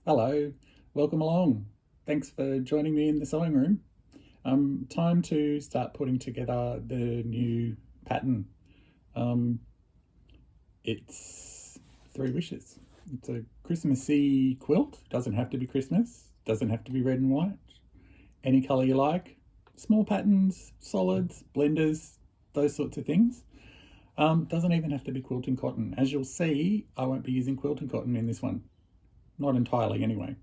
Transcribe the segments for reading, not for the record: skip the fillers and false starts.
Hello, welcome along. Thanks for joining me in the sewing room. Time to start putting together the new pattern. It's 3 wishes. It's a Christmassy quilt. Doesn't have to be Christmas. Doesn't have to be red and white. Any colour you like. Small patterns, solids, blenders, those sorts of things. Doesn't even have to be quilting cotton. As you'll see, I won't be using quilting cotton in this one. Not entirely anyway.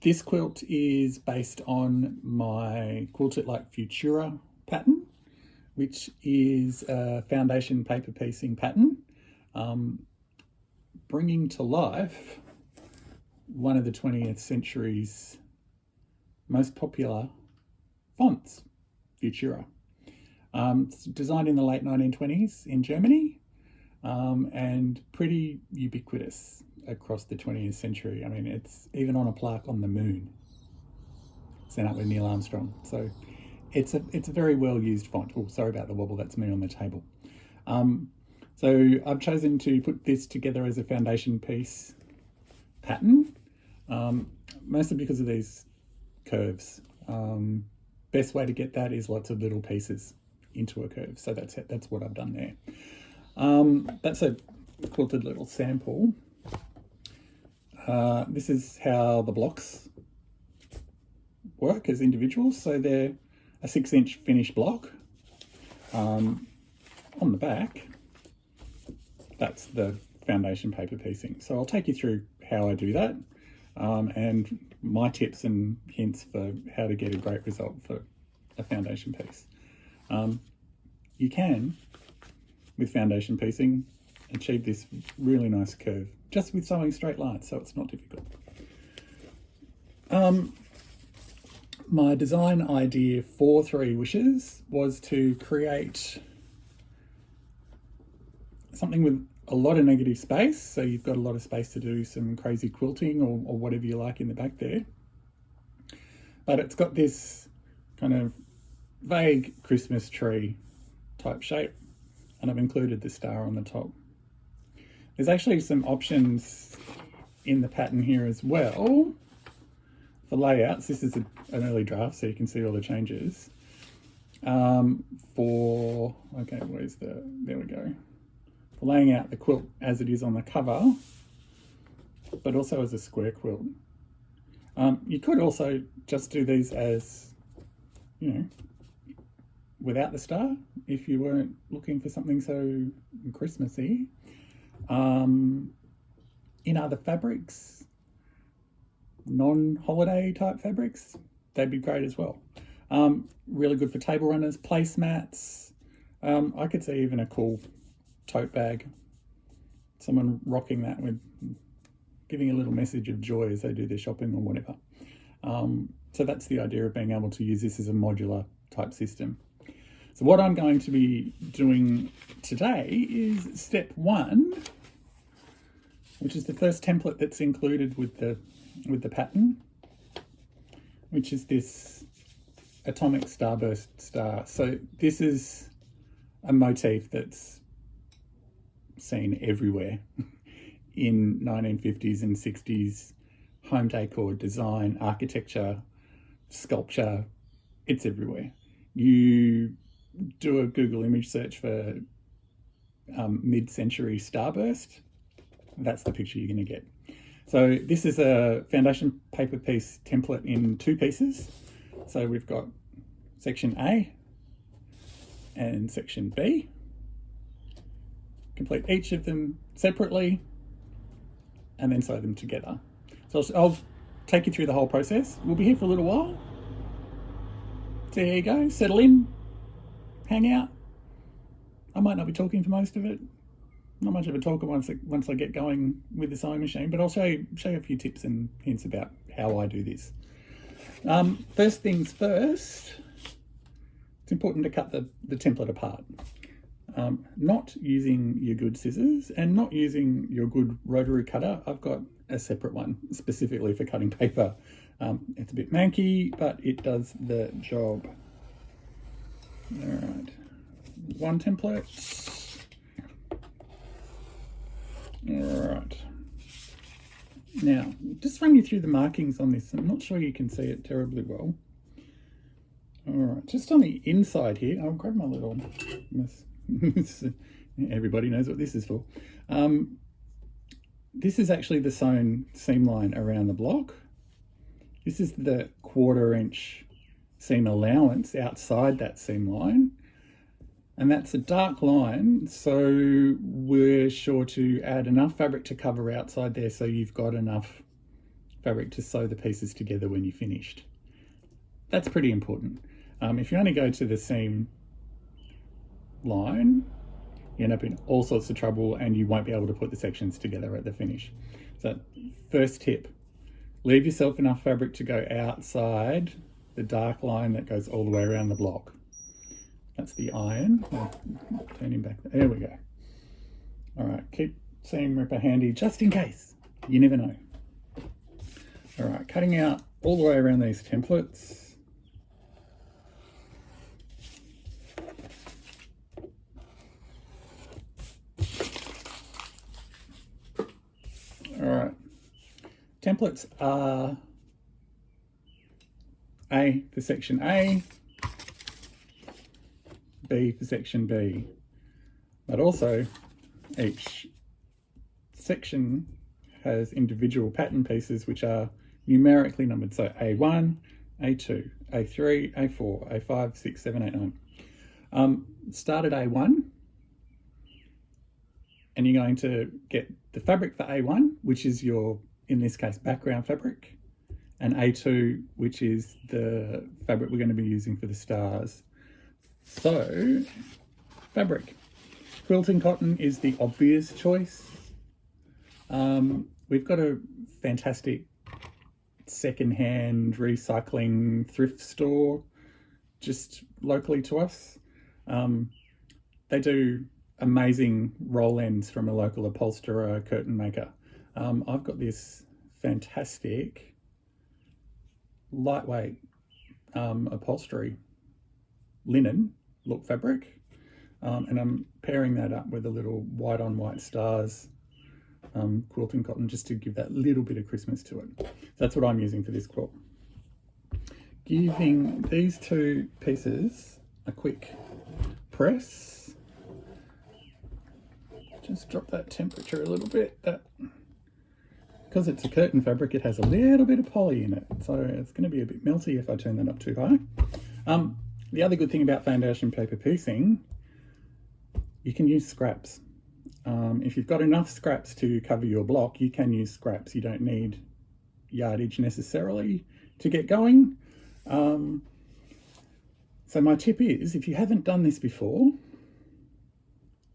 This quilt is based on my Quilt It Like Futura pattern, which is a foundation paper piecing pattern, bringing to life one of the 20th century's most popular fonts, Futura. It's designed in the late 1920s in Germany, and pretty ubiquitous across the 20th century. I mean, it's even on a plaque on the moon, sent up with Neil Armstrong. So it's a very well used font. Oh, sorry about the wobble, that's me on the table. So I've chosen to put this together as a foundation piece pattern, mostly because of these curves. Best way to get that is lots of little pieces into a curve. So that's it. That's what I've done there. That's a quilted little sample. This is how the blocks work as individuals. So they're a 6-inch finished block. On the back, that's the foundation paper piecing. So I'll take you through how I do that, and my tips and hints for how to get a great result for a foundation piece. You can, with foundation piecing, achieve this really nice curve just with sewing straight lines, so it's not difficult. My design idea for 3 wishes was to create something with a lot of negative space, so you've got a lot of space to do some crazy quilting or whatever you like in the back there. But it's got this kind of vague Christmas tree type shape, and I've included the star on the top. There's actually some options in the pattern here as well for layouts. This is an early draft, so you can see all the changes. There we go. For laying out the quilt as it is on the cover, but also as a square quilt. You could also just do these as, without the star, if you weren't looking for something so Christmassy. In other fabrics, non-holiday type fabrics, they'd be great as well. Really good for table runners, placemats. I could see even a cool tote bag, someone rocking that with giving a little message of joy as they do their shopping or whatever. So that's the idea of being able to use this as a modular type system. So what I'm going to be doing today is step 1, which is the first template that's included with the pattern, which is this atomic starburst star. So this is a motif that's seen everywhere in 1950s and 60s home decor, design, architecture, sculpture. It's everywhere. You do a Google image search for mid-century starburst, that's the picture you're going to get. So this is a foundation paper piece template in 2 pieces. So we've got section A and section B. Complete each of them separately and then sew them together. So I'll take you through the whole process. We'll be here for a little while. So there you go, settle in, hang out. I might not be talking for most of it. Not much of a talker once I get going with the sewing machine, but I'll show you a few tips and hints about how I do this. First things first, it's important to cut the template apart. Not using your good scissors and not using your good rotary cutter. I've got a separate one specifically for cutting paper. It's a bit manky, but it does the job. All right, one template. All right, Now, just run you through the markings on this. I'm not sure you can see it terribly well. All right, just on the inside here, I'll grab my little, everybody knows what this is for. This is actually the sewn seam line around the block. This is the 1/4 inch seam allowance outside that seam line. And that's a dark line, so we're sure to add enough fabric to cover outside there so you've got enough fabric to sew the pieces together when you're finished. That's pretty important. If you only go to the seam line, you end up in all sorts of trouble and you won't be able to put the sections together at the finish. So first tip, leave yourself enough fabric to go outside the dark line that goes all the way around the block. That's the iron. Turn him back. There we go. All right, keep seam ripper handy just in case. You never know. All right, cutting out all the way around these templates. All right, templates are A for section A, B for section B, but also each section has individual pattern pieces which are numerically numbered. So A1, A2, A3, A4, A5, 6, 7, 8, 9. Start at A1 and you're going to get the fabric for A1, which is your, in this case, background fabric, and A2, which is the fabric we're going to be using for the stars. So, fabric. Quilting cotton is the obvious choice. We've got a fantastic second-hand recycling thrift store just locally to us. They do amazing roll ends from a local upholsterer, curtain maker. I've got this fantastic lightweight upholstery linen look fabric, and I'm pairing that up with a little white on white stars quilting cotton just to give that little bit of Christmas to it. So that's what I'm using for this quilt. Giving these two pieces a quick press. Just drop that temperature a little bit. Because it's a curtain fabric, it has a little bit of poly in it, so it's going to be a bit melty if I turn that up too high. The other good thing about foundation paper piecing, you can use scraps. If you've got enough scraps to cover your block, you can use scraps. You don't need yardage necessarily to get going. So my tip is, if you haven't done this before,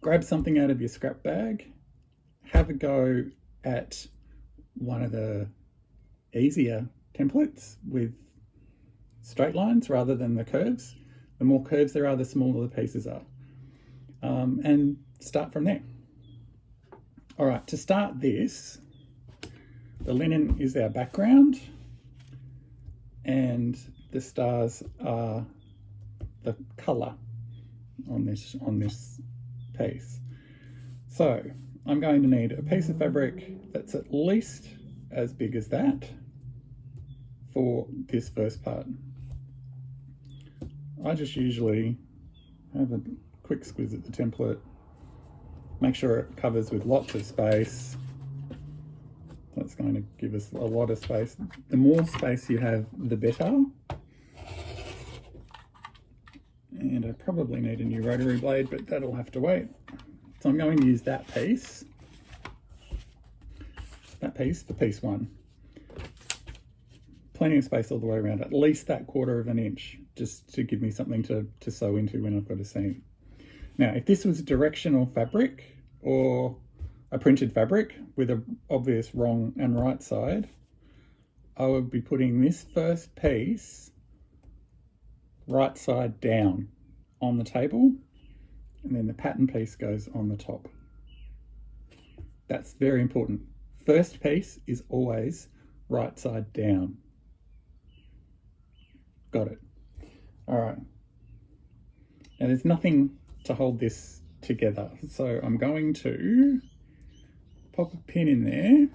grab something out of your scrap bag, have a go at one of the easier templates with straight lines rather than the curves. The more curves there are, the smaller the pieces are. And start from there. All right, to start this, the linen is our background and the stars are the colour on this piece. So I'm going to need a piece of fabric that's at least as big as that for this first part. I just usually have a quick squiz at the template, make sure it covers with lots of space. That's going to give us a lot of space. The more space you have, the better. And I probably need a new rotary blade, but that'll have to wait. So I'm going to use that piece for piece one. Plenty of space all the way around, at least that 1/4 of an inch, just to give me something to sew into when I've got a seam. Now, if this was directional fabric or a printed fabric with an obvious wrong and right side, I would be putting this first piece right side down on the table, and then the pattern piece goes on the top. That's very important. First piece is always right side down. Got it. All right. Now there's nothing to hold this together, so I'm going to pop a pin in there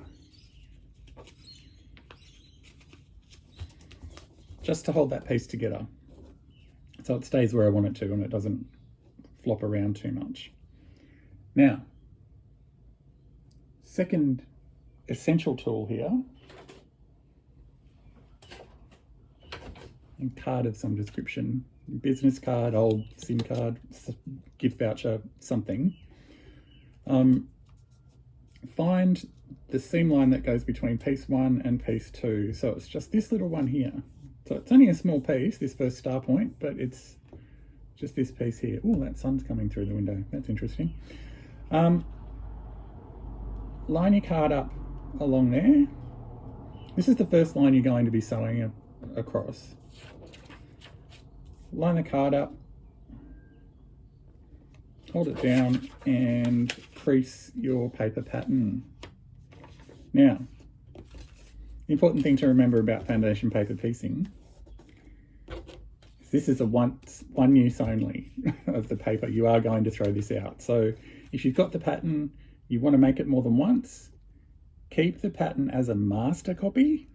just to hold that piece together so it stays where I want it to and it doesn't flop around too much. Now, second essential tool here, a card of some description, business card, old SIM card, gift voucher, something. Find the seam line that goes between piece 1 and piece 2. So it's just this little one here. So it's only a small piece, this first star point, but it's just this piece here. Oh, that sun's coming through the window. That's interesting. Line your card up along there. This is the first line you're going to be sewing across. Line the card up, hold it down and crease your paper pattern. Now, the important thing to remember about foundation paper piecing is this is a one use only of the paper. You are going to throw this out. So if you've got the pattern, you want to make it more than once, keep the pattern as a master copy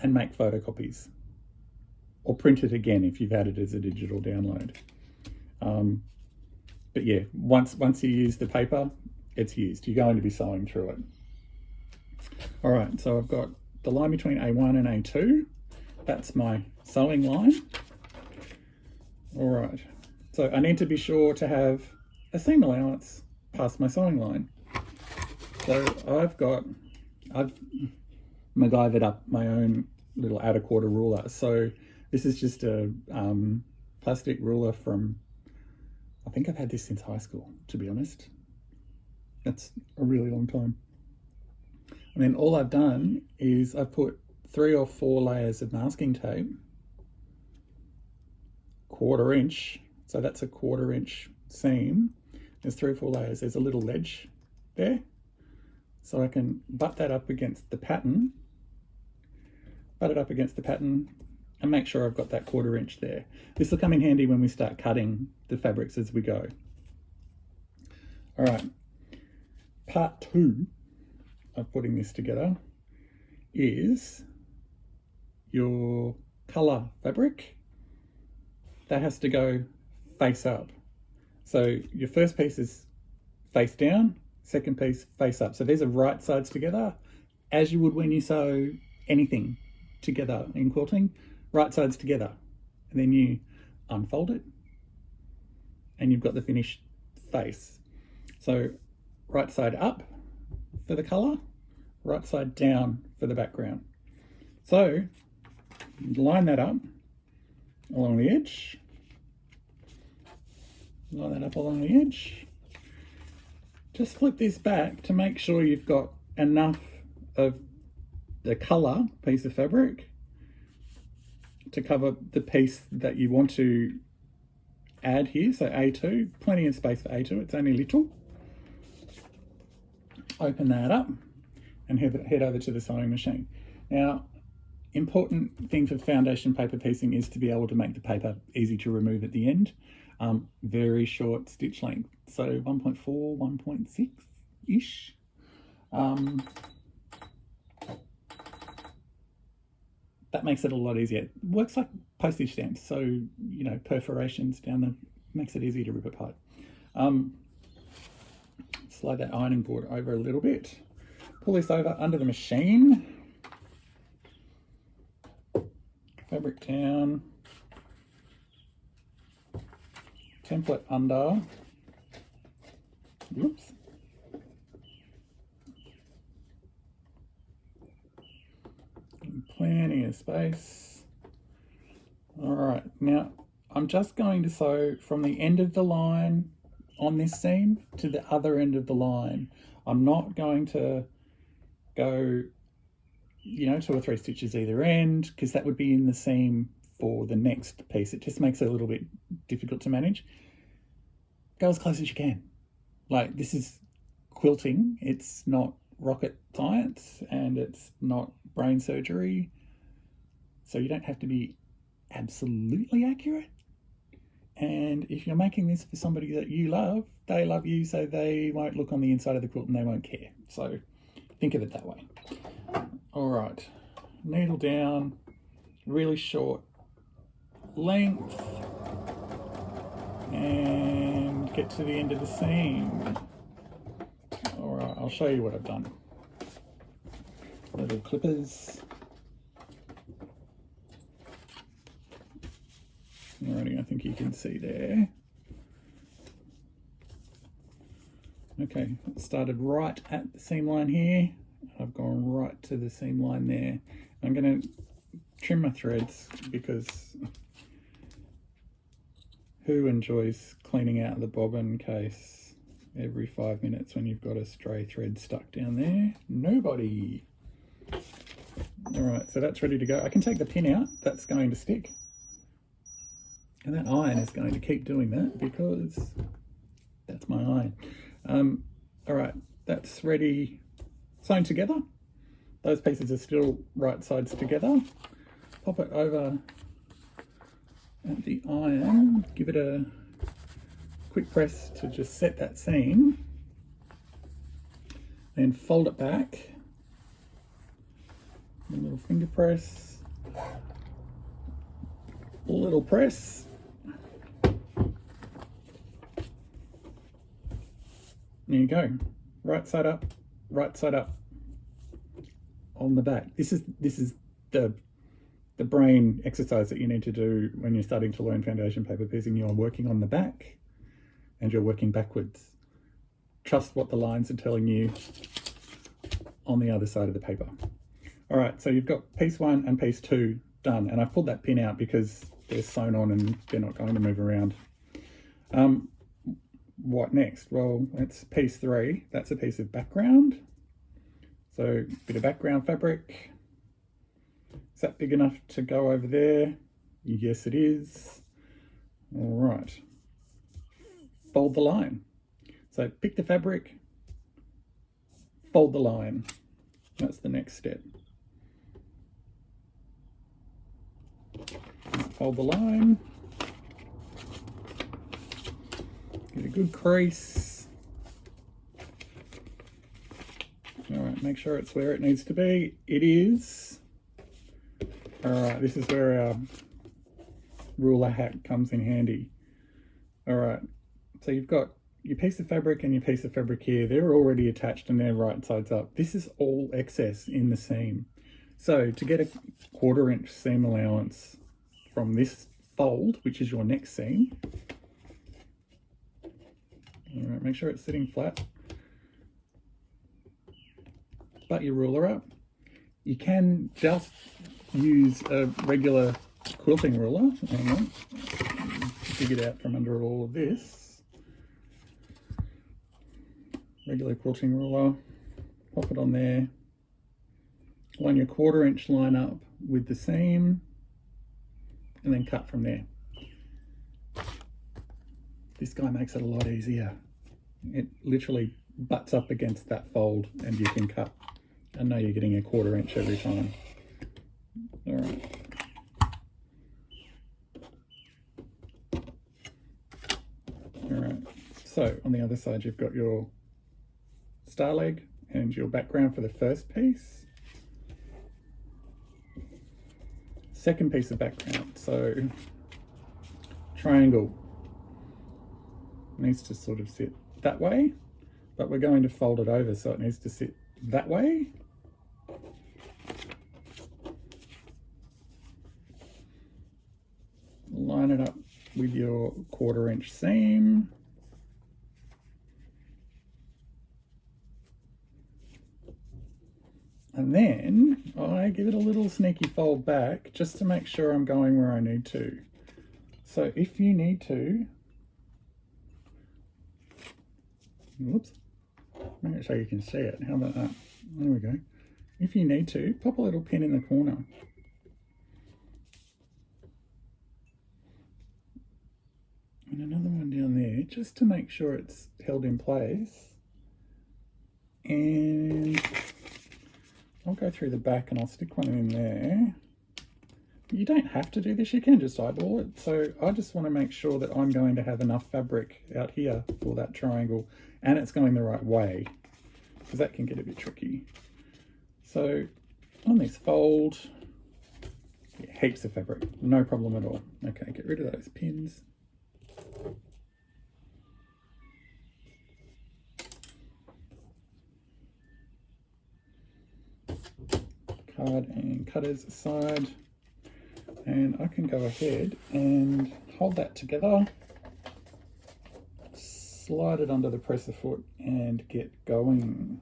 and make photocopies. Or print it again if you've had it as a digital download. But yeah, once you use the paper, it's used. You're going to be sewing through it. All right, so I've got the line between A1 and A2. That's my sewing line. All right, so I need to be sure to have a seam allowance past my sewing line. So I've MacGyvered up my own little add a quarter ruler. So this is just a plastic ruler from, I think I've had this since high school, to be honest. That's a really long time. And then all I've done is I've put 3 or 4 layers of masking tape, 1/4 inch, so that's a 1/4 inch seam. There's 3 or 4 layers. There's a little ledge there. So I can butt that up against the pattern, and make sure I've got that 1/4 inch there. This will come in handy when we start cutting the fabrics as we go. All right, part 2 of putting this together is your colour fabric. That has to go face up. So your first piece is face down, second piece face up. So these are right sides together, as you would when you sew anything together in quilting. Right sides together, and then you unfold it and you've got the finished face. So right side up for the colour, right side down for the background. So line that up along the edge, line that up along the edge. Just flip this back to make sure you've got enough of the colour piece of fabric to cover the piece that you want to add here. So A2, plenty of space for A2, it's only little. Open that up and head over to the sewing machine. Now, important thing for foundation paper piecing is to be able to make the paper easy to remove at the end. Very short stitch length, so 1.4, 1.6-ish. That makes it a lot easier. It works like postage stamps, so, you know, perforations down the, makes it easy to rip apart. Slide that ironing board over a little bit. Pull this over under the machine. Fabric down. Template under. Whoops. Plenty of space. All right, now I'm just going to sew from the end of the line on this seam to the other end of the line. I'm not going to go, you know, 2 or 3 stitches either end, because that would be in the seam for the next piece. It just makes it a little bit difficult to manage. Go as close as you can. Like, this is quilting. It's not rocket science and it's not brain surgery. So you don't have to be absolutely accurate. And if you're making this for somebody that you love, they love you, so they won't look on the inside of the quilt and they won't care. So think of it that way. All right, needle down, really short length and get to the end of the seam. All right, I'll show you what I've done. Little clippers. Alrighty, I think you can see there. Okay, it started right at the seam line here. I've gone right to the seam line there. I'm going to trim my threads because who enjoys cleaning out the bobbin case every 5 minutes when you've got a stray thread stuck down there? Nobody. Alright, so that's ready to go. I can take the pin out, that's going to stick. And that iron is going to keep doing that because that's my iron. Alright, that's ready, sewn together. Those pieces are still right sides together. Pop it over at the iron, give it a quick press to just set that seam. Then fold it back. A little finger press. A little press. There you go. Right side up on the back. This is the brain exercise that you need to do when you're starting to learn foundation paper piecing. You're working on the back and you're working backwards. Trust what the lines are telling you on the other side of the paper. All right, so you've got piece 1 and piece 2 done, and I've pulled that pin out because they're sewn on and they're not going to move around. What next? Well, it's piece 3. That's a piece of background. So a bit of background fabric. Is that big enough to go over there? Yes, it is. All right. Fold the line. So pick the fabric, fold the line. That's the next step. Fold the line. Get a good crease. All right, make sure it's where it needs to be. It is. All right, this is where our ruler hack comes in handy. All right, so you've got your piece of fabric and your piece of fabric here. They're already attached and they're right sides up. This is all excess in the seam. So to get a 1/4 inch seam allowance from this fold, which is your next seam, all right, make sure it's sitting flat. Butt your ruler up. You can just use a regular quilting ruler. Hang on, dig it out from under all of this. Regular quilting ruler, pop it on there. Line your 1/4 inch line up with the seam and then cut from there. This guy makes it a lot easier. It literally butts up against that fold and you can cut. I know you're getting a 1/4 inch every time. All right. All right, so on the other side you've got your star leg and your background for the first piece. Second piece of background, so triangle needs to sort of sit that way, but we're going to fold it over so it needs to sit that way. Line it up with your 1/4 inch seam. And then I give it a little sneaky fold back just to make sure I'm going where I need to. So if you need to, whoops, make sure you can see it. How about that? There we go. If you need to, pop a little pin in the corner. And another one down there, just to make sure it's held in place. And I'll go through the back and I'll stick one in there. You don't have to do this, you can just eyeball it. So I just want to make sure that I'm going to have enough fabric out here for that triangle and it's going the right way, because that can get a bit tricky. So on this fold, you heaps of fabric, no problem at all. Okay, get rid of those pins. Card and cutters aside, and I can go ahead and hold that together, slide it under the presser foot and get going.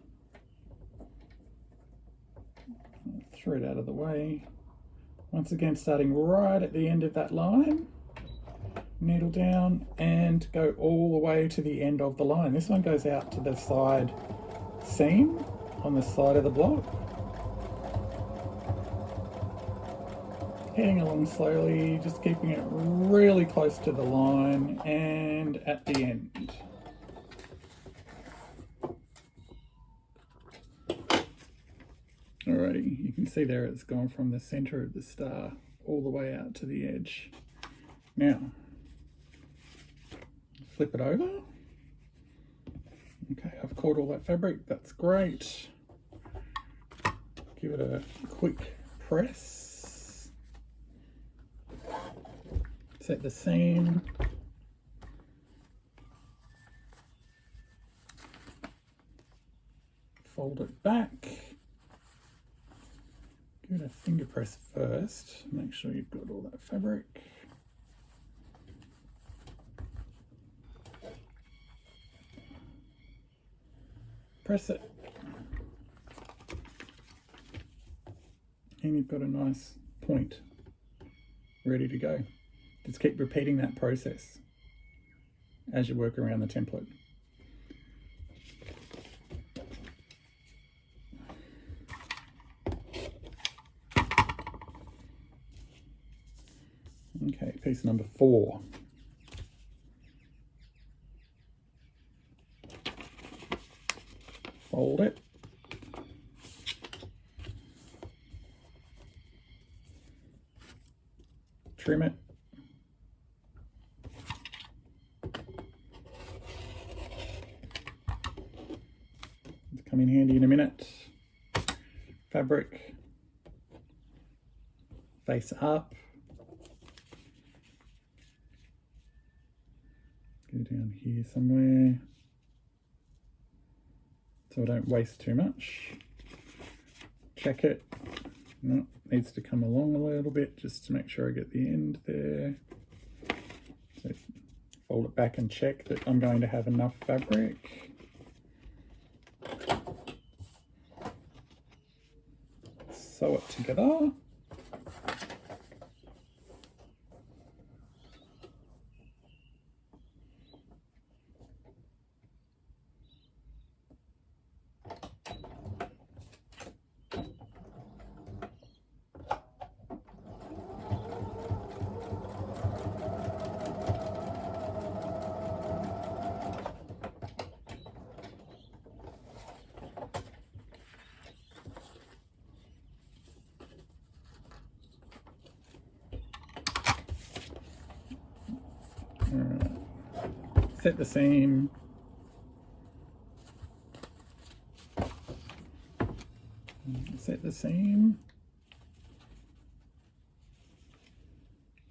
Thread out of the way. Once again, starting right at the end of that line, needle down and go all the way to the end of the line. This one goes out to the side seam on the side of the block. Heading along slowly, just keeping it really close to the line and at the end. Alrighty, you can see there it's gone from the center of the star all the way out to the edge. Now, flip it over. Okay, I've caught all that fabric, that's great. Give it a quick press. Set the seam. Fold it back. Give it a finger press first. Make sure you've got all that fabric. Press it. And you've got a nice point ready to go. Just keep repeating that process as you work around the template. Okay, piece number 4. Fold it. Trim it. It's come in handy in a minute. Fabric. Face up. Go down here somewhere so I don't waste too much. Check it. No, needs to come along a little bit just to make sure I get the end there. So fold it back and check that I'm going to have enough fabric. Sew it together. Alright, set the seam. Set the seam.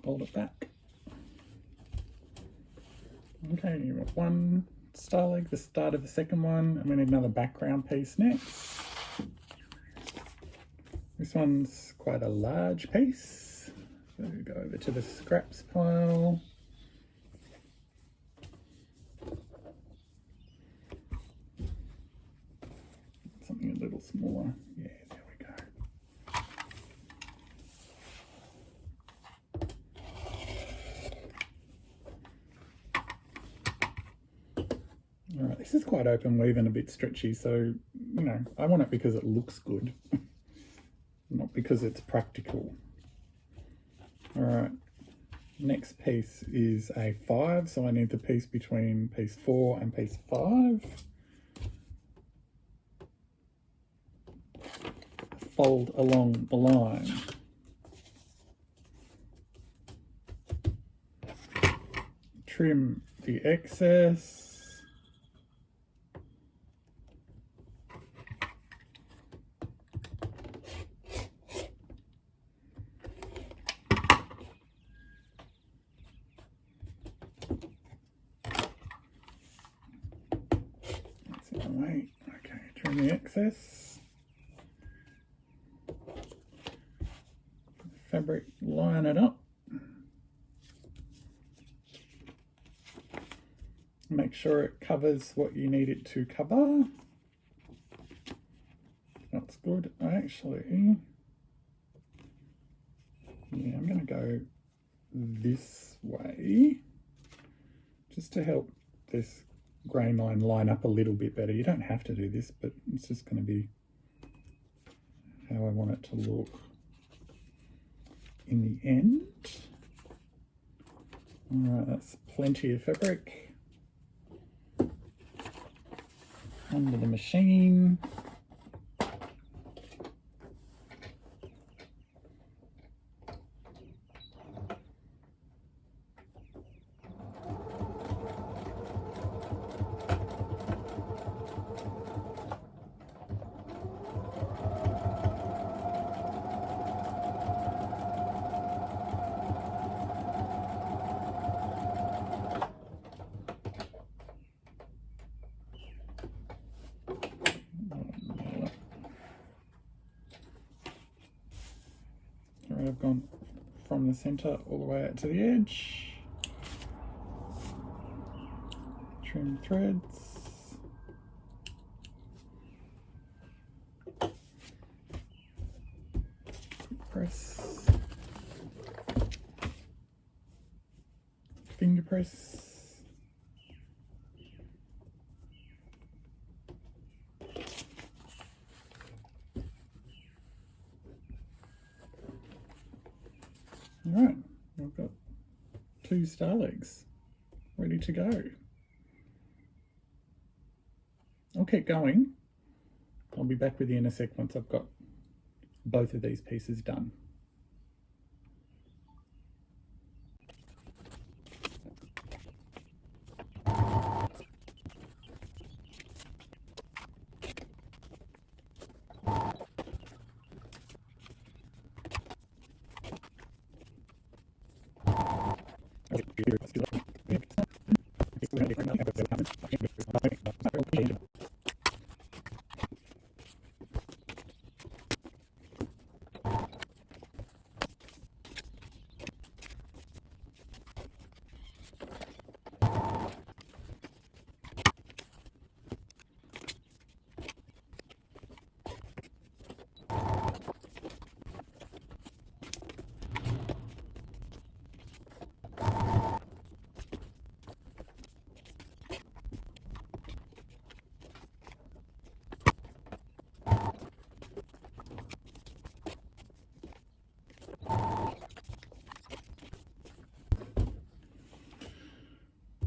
Fold it back. Okay, you've got one star leg, the start of the second one, and we need another background piece next. This one's quite a large piece, so we go over to the scraps pile. Something a little smaller. Yeah, there we go. All right, this is quite open weave and a bit stretchy, so, you know, I want it because it looks good, not because it's practical. All right, next piece is a 5, so I need the piece between piece 4 and piece 5. Fold along the line. Trim the excess. away. Okay, trim the excess. Fabric, line it up. Make sure it covers what you need it to cover. That's good. Actually, yeah, I'm going to go this way just to help this grain line up a little bit better. You don't have to do this, but it's just going to be how I want it to look in the end. All right, that's plenty of fabric. Under the machine. I've gone from the center all the way out to the edge. Trim threads. Press. Finger press. All right, I've got 2 star legs ready to go. I'll keep going. I'll be back with you in a sec once I've got both of these pieces done.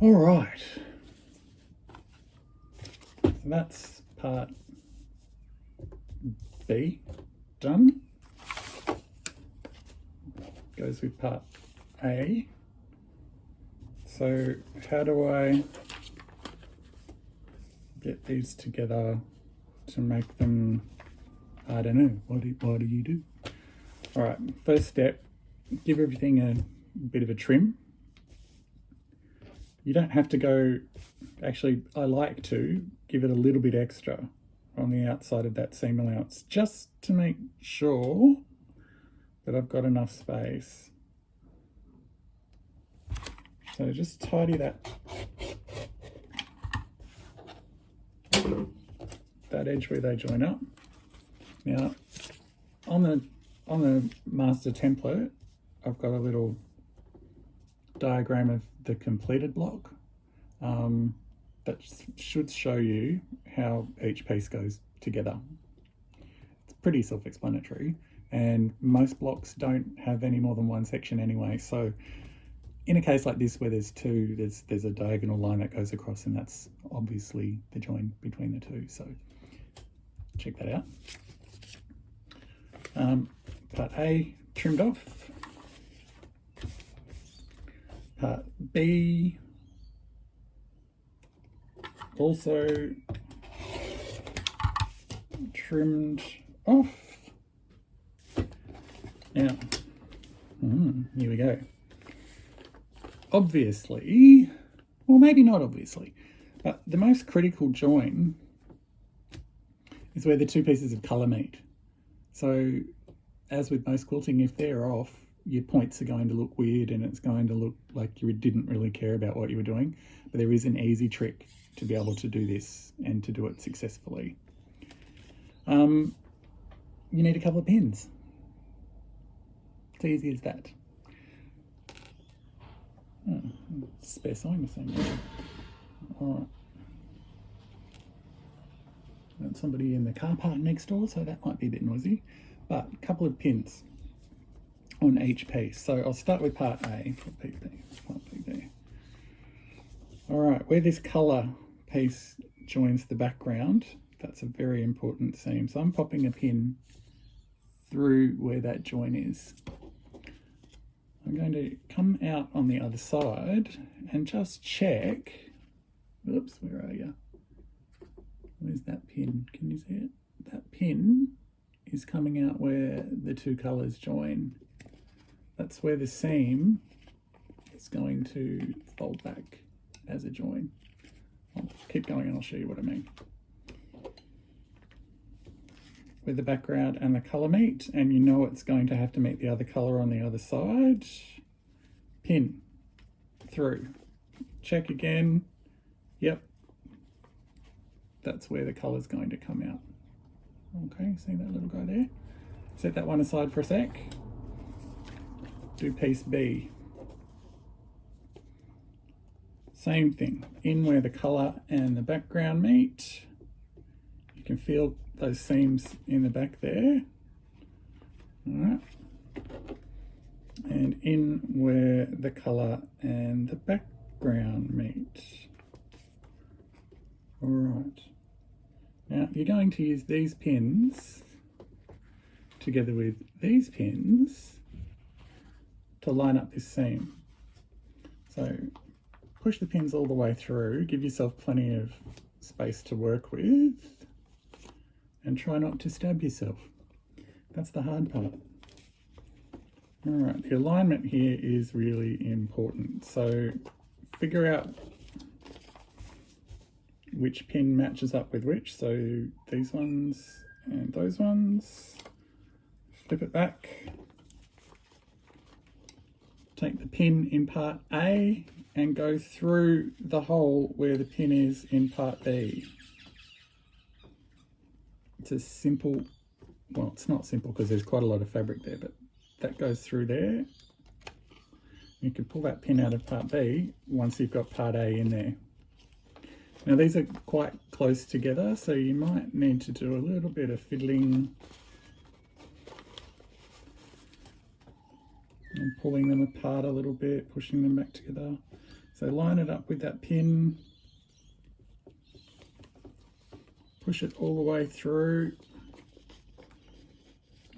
All right, so that's part B done. Goes with part A. So how do I get these together to make them, I don't know, what do you do? All right, first step, give everything a bit of a trim. You don't have to go, actually I like to give it a little bit extra on the outside of that seam allowance just to make sure that I've got enough space. So just tidy that edge where they join up. Now on the master template I've got a little diagram of the completed block that should show you how each piece goes together. It's pretty self-explanatory, and most blocks don't have any more than one section anyway, so in a case like this where there's 2, there's a diagonal line that goes across, and that's obviously the join between the 2, so check that out. Part A trimmed off. Part B also trimmed off. Now, here we go. Obviously, well maybe not obviously, but the most critical join is where the two pieces of colour meet. So as with most quilting, if they're off, your points are going to look weird and it's going to look like you didn't really care about what you were doing. But there is an easy trick to be able to do this and to do it successfully. You need a couple of pins. It's easy as that. Oh, spare sewing machine. Alright. Got somebody in the car park next door, so that might be a bit noisy. But a couple of pins on each piece. So I'll start with part A, part PB. Alright, where this colour piece joins the background, that's a very important seam. So I'm popping a pin through where that join is. I'm going to come out on the other side and just check. Oops, where are you? Where's that pin? Can you see it? That pin is coming out where the two colours join. That's where the seam is going to fold back as a join. I'll keep going and I'll show you what I mean. Where the background and the colour meet, and you know it's going to have to meet the other colour on the other side. Pin through. Check again. Yep. That's where the colour's going to come out. Okay, see that little guy there? Set that one aside for a sec. Do piece B. Same thing. In where the colour and the background meet. You can feel those seams in the back there. Alright. And in where the colour and the background meet. Alright. Now you're going to use these pins together with these pins to line up this seam. So push the pins all the way through, give yourself plenty of space to work with, and try not to stab yourself. That's the hard part. Alright, the alignment here is really important. So figure out which pin matches up with which. So these ones and those ones. Flip it back. Take the pin in part A and go through the hole where the pin is in part B. It's a simple, well, it's not simple because there's quite a lot of fabric there, but that goes through there. You can pull that pin out of part B once you've got part A in there. Now these are quite close together, so you might need to do a little bit of fiddling and pulling them apart a little bit, pushing them back together. So line it up with that pin. Push it all the way through.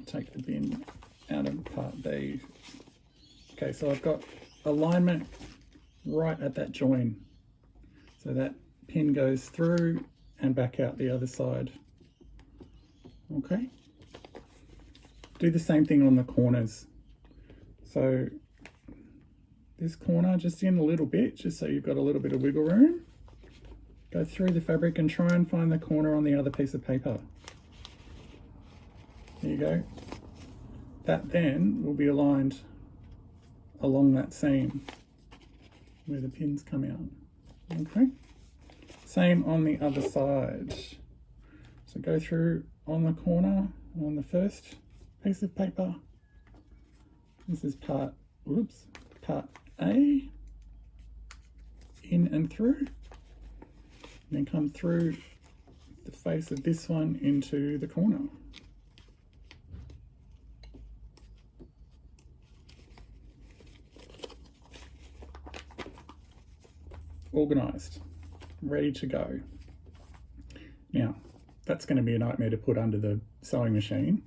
Take the bin out of part B. Okay, so I've got alignment right at that join. So that pin goes through and back out the other side. Okay. Do the same thing on the corners. So this corner just in a little bit, just so you've got a little bit of wiggle room. Go through the fabric and try and find the corner on the other piece of paper. There you go. That then will be aligned along that seam where the pins come out. Okay. Same on the other side. So go through on the corner on the first piece of paper. This is part A. In and through. Then come through the face of this one into the corner. Organised, ready to go. Now, that's going to be a nightmare to put under the sewing machine.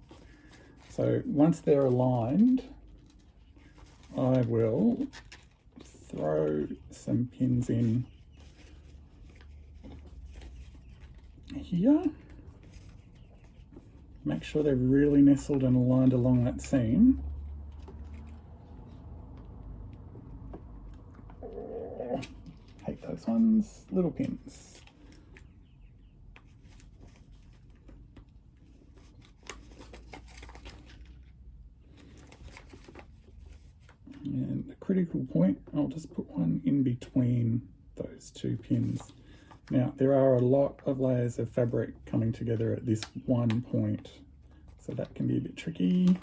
So once they're aligned, I will throw some pins in here. Make sure they're really nestled and aligned along that seam. Hate those ones, little pins. critical point, I'll just put one in between those two pins. Now, there are a lot of layers of fabric coming together at this one point, so that can be a bit tricky.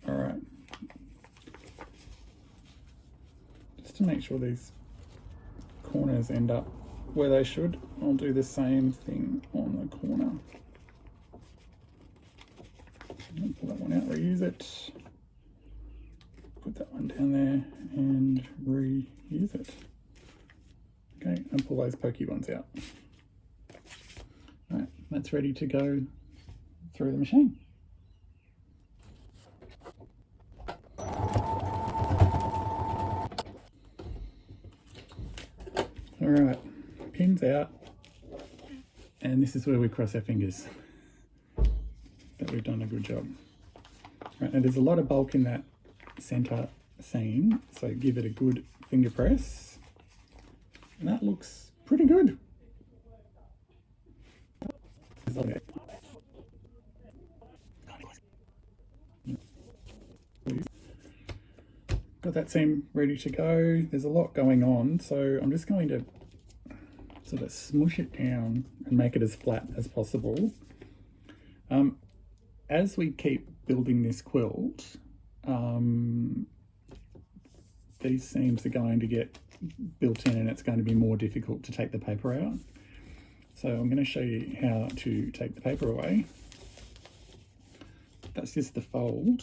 All right. Just to make sure these corners end up where they should, I'll do the same thing on the corner. I'll pull that one out, reuse it. Put that one down there and reuse it. Okay, and pull those pokey ones out. All right, that's ready to go through the machine. All right, pins out, and this is where we cross our fingers that we've done a good job. Right, now there's a lot of bulk in that center seam, so give it a good finger press, and that looks pretty good. Got that seam ready to go. There's a lot going on, so I'm just going to sort of smush it down and make it as flat as possible. As we keep building this quilt, these seams are going to get built in and it's going to be more difficult to take the paper out. So I'm going to show you how to take the paper away. That's just the fold.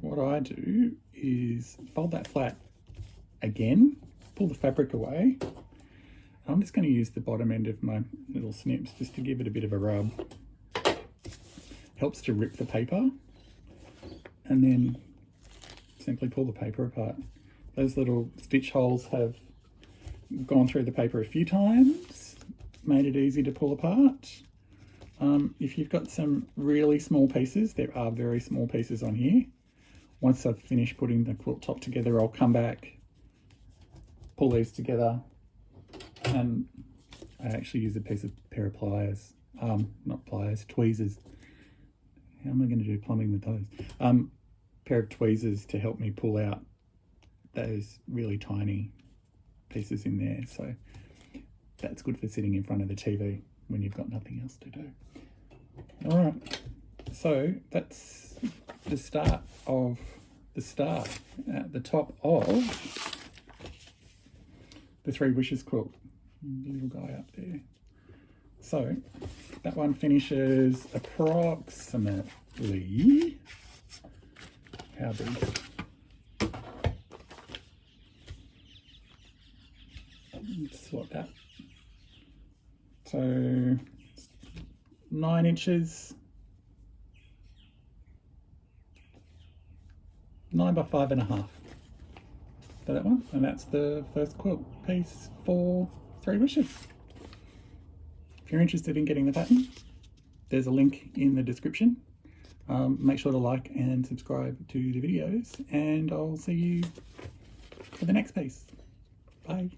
What I do is fold that flat again, pull the fabric away. I'm just going to use the bottom end of my little snips just to give it a bit of a rub. Helps to rip the paper, and then simply pull the paper apart. Those little stitch holes have gone through the paper a few times, made it easy to pull apart. If you've got some really small pieces, there are very small pieces on here. Once I've finished putting the quilt top together, I'll come back, pull these together, and I actually use a pair of pliers, not pliers, tweezers. How am I going to do plumbing with those? Pair of tweezers to help me pull out those really tiny pieces in there. So that's good for sitting in front of the TV when you've got nothing else to do. All right, so that's the start of the star at the top of the Three Wishes quilt. The little guy up there. So that one finishes approximately, how big? Let's swap that. So 9 inches, 9 by 5.5 for that one, and that's the first quilt piece for Three Wishes. If you're interested in getting the pattern, there's a link in the description. Make sure to like and subscribe to the videos, and I'll see you for the next piece. Bye.